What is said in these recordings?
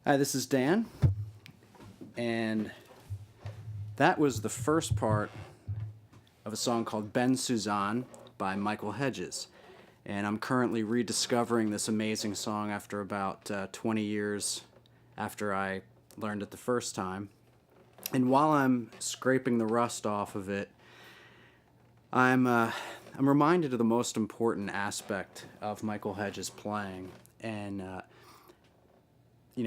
Hi, this is Dan, and that was the first part of a song called Ben Suzanne by Michael Hedges. And I'm currently rediscovering this amazing song after about 20 years after I learned it the first time. And while I'm scraping the rust off of it, I'm reminded of the most important aspect of Michael Hedges playing, and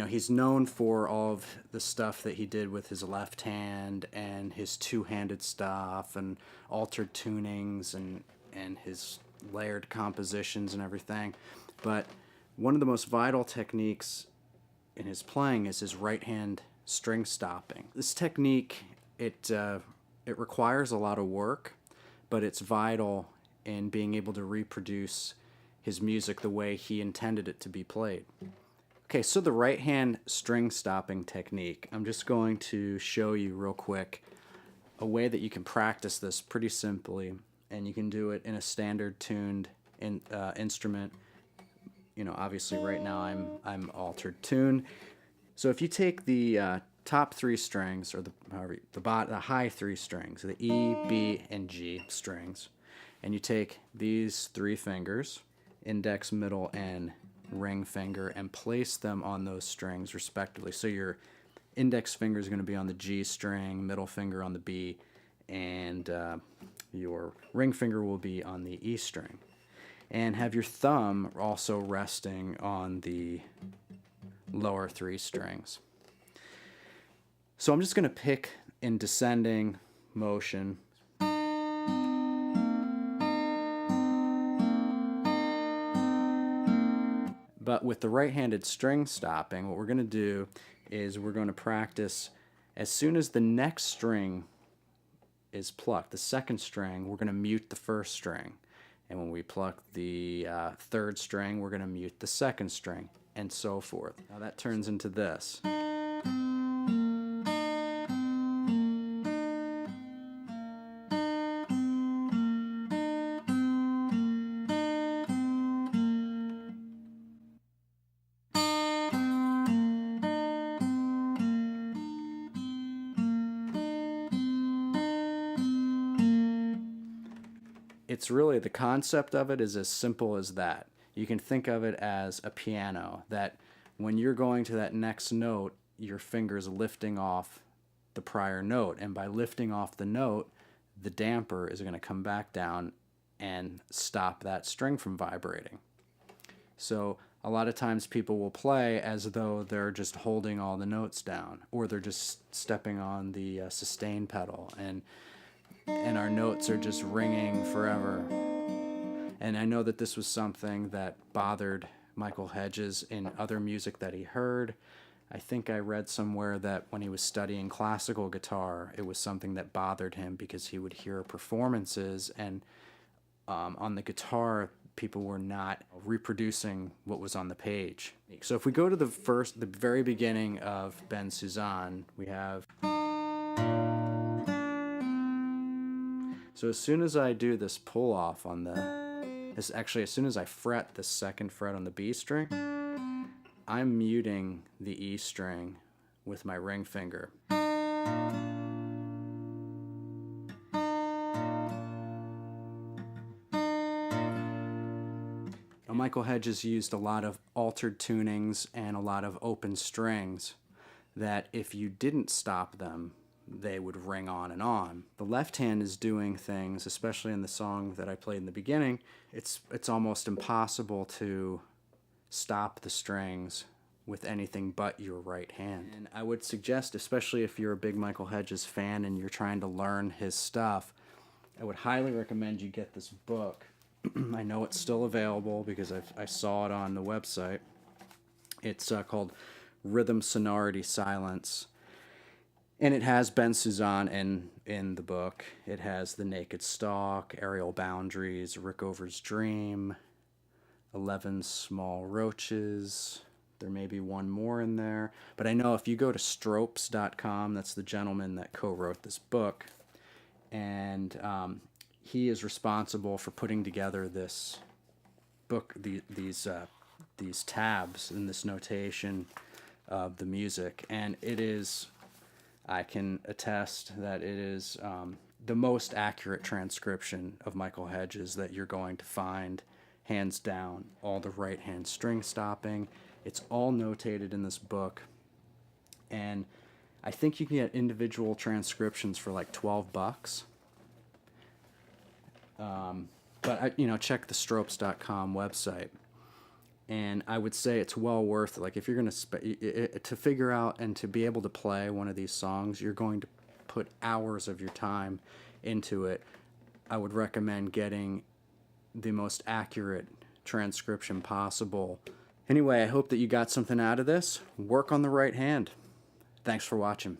he's known for all of the stuff that he did with his left hand and his two-handed stuff and altered tunings and his layered compositions and everything. But one of the most vital techniques in his playing is his right hand string stopping. This technique, it requires a lot of work, but it's vital in being able to reproduce his music the way he intended it to be played. Okay, so the right hand string stopping technique, I'm just going to show you real quick a way that you can practice this pretty simply, and you can do it in a standard tuned instrument. Obviously right now I'm altered tune. So if you take the top three strings, or the high three strings, the E, B, and G strings, and you take these three fingers, index, middle, and ring finger, and place them on those strings respectively. So your index finger is going to be on the G string, middle finger on the B, and your ring finger will be on the E string. And have your thumb also resting on the lower three strings. So I'm just going to pick in descending motion. But with the right-handed string stopping, what we're going to do is we're going to practice as soon as the next string is plucked, the second string, we're going to mute the first string. And when we pluck the third string, we're going to mute the second string, and so forth. Now that turns into this. It's really, the concept of it is as simple as that. You can think of it as a piano, that when you're going to that next note, your finger's lifting off the prior note, and by lifting off the note, the damper is going to come back down and stop that string from vibrating. So a lot of times people will play as though they're just holding all the notes down, or they're just stepping on the sustain pedal, and our notes are just ringing forever. And I know that this was something that bothered Michael Hedges in other music that he heard. I think I read somewhere that when he was studying classical guitar, it was something that bothered him because he would hear performances, and on the guitar, people were not reproducing what was on the page. So if we go to the very beginning of Ben Suzanne, we have... So as soon as I do this pull off on as soon as I fret the second fret on the B string, I'm muting the E string with my ring finger. Now, Michael Hedges used a lot of altered tunings and a lot of open strings that if you didn't stop them, they would ring on and on. The left hand is doing things, especially in the song that I played in the beginning, it's almost impossible to stop the strings with anything but your right hand. And I would suggest, especially if you're a big Michael Hedges fan and you're trying to learn his stuff, I would highly recommend you get this book. I know it's still available because I saw it on the website. It's called Rhythm, Sonority, Silence. And it has Ben Suzanne in the book. It has The Naked Stalk, Aerial Boundaries, Rickover's Dream, 11 Small Roaches. There may be one more in there. But I know if you go to Stropes.com, that's the gentleman that co-wrote this book, and he is responsible for putting together this book, these tabs and this notation of the music, and it is, I can attest that it is the most accurate transcription of Michael Hedges that you're going to find, hands down. All the right hand string stopping, it's all notated in this book, and I think you can get individual transcriptions for like $12. But check the Stropes.com website, and I would say it's well worth it. Like if you're gonna to figure out and to be able to play one of these songs, you're going to put hours of your time into it. I would recommend getting the most accurate transcription possible. Anyway, I hope that you got something out of this. Work on the right hand. Thanks for watching.